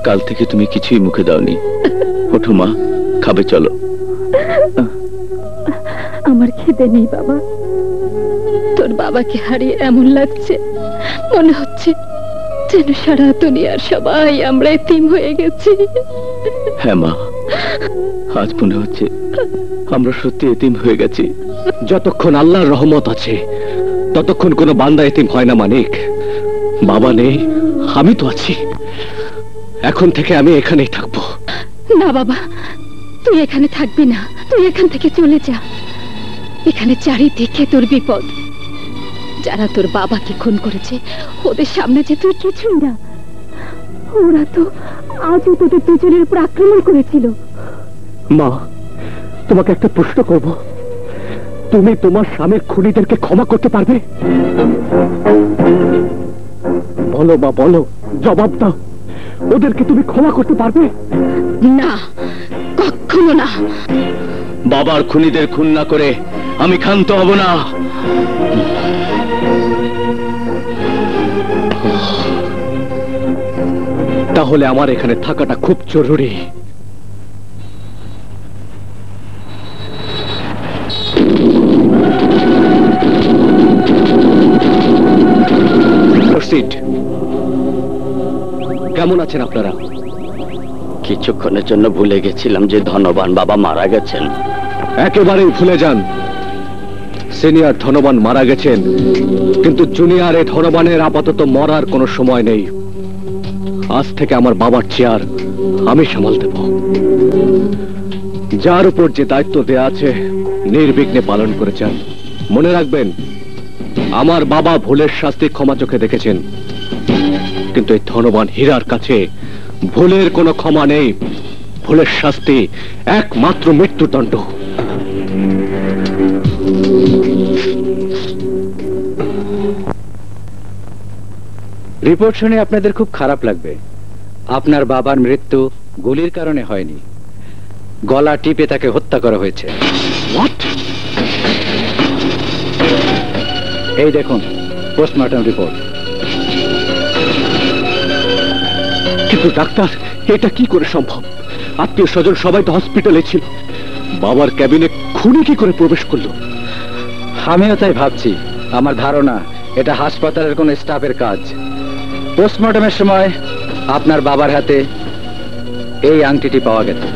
কাল থেকে তুমি কিছুই মুখে দাওনি। ওঠো মা, খাবে চলো। আমার খিদে নেই বাবা। তোর বাবাকে হারিয়ে এমন লাগছে, মনে হচ্ছে যেন সারা দুনিয়ার সবাই আমরা এতিম হয়ে গেছি। হ্যাঁ মা, আজ মনে হচ্ছে আমরা সত্যি এতিম হয়ে গেছি। যতক্ষণ আল্লাহর রহমত আছে ততক্ষণ কোনো বান্দা এতিম হয় না মানিক। বাবা নেই, আমি তো আছি। এখন থেকে আমি এখানেই থাকবো। না বাবা, তুই এখানে থাকবি না। তুই এখান থেকে চলে যা। এখানে চারিদিকে তোর বিপদ। যারা তোর বাবাকে খুন করেছে ওদের সামনে যে তুই কিছুই না। ওরা তো আজও তোদের দুজনের উপর আক্রমণ করেছিল। মা, তোমাকে একটা প্রশ্ন করব। তুমি তোমার স্বামীর খুনিদেরকে ক্ষমা করতে পারবে? বলো মা, বলো, জবাব দাও। ওদেরকে তুমি ক্ষমা করতে পারবে? না, কখনো না। বাবার খুনিদের খুন না করে আমি ক্ষান্ত হব না। তাহলে আমার এখানে থাকাটা খুব জরুরি। কেমন আছেন আপনারা? কিছুক্ষণের জন্য ভুলে গেছিলাম যে ধনবান বাবা মারা গেছেন। একেবারেই ভুলে যান। সিনিয়র ধনবান মারা গেছেন, কিন্তু জুনিয়র এই ধনবানের আপাতত মরার কোনো সময় নেই। আজ থেকে আমার বাবার চেয়ার আমি সামাল দেব। যার উপর যে দায়িত্ব দেয়া আছে নির্বিঘ্নে পালন করেছেন। মনে রাখবেন, আমার বাবা ভুলের শাস্তি ক্ষমা চোখে দেখেছেন, কিন্তু এই ধনবান হীরার কাছে ভুলের কোনো ক্ষমা নেই। ভুলের শাস্তি একমাত্র মৃত্যুদণ্ড। রিপোর্ট শুনে আপনাদের খুব খারাপ লাগবে। আপনার বাবার মৃত্যু গুলির কারণে হয়নি, গলা টিপে তাকে হত্যা করা হয়েছে। এই দেখুন পোস্টমর্টম রিপোর্ট। কিন্তু ডাক্তার, এটা কি করে সম্ভব? আত্মীয় স্বজন সবাই তো হসপিটালে ছিল। বাবার ক্যাবিনে খুনি কি করে প্রবেশ করলো? আমিও তাই ভাবছি। আমার ধারণা এটা হাসপাতালের কোন স্টাফের কাজ। পোস্টমর্টমের সময় আপনার বাবার হাতে এই আংটিটি পাওয়া গেছে।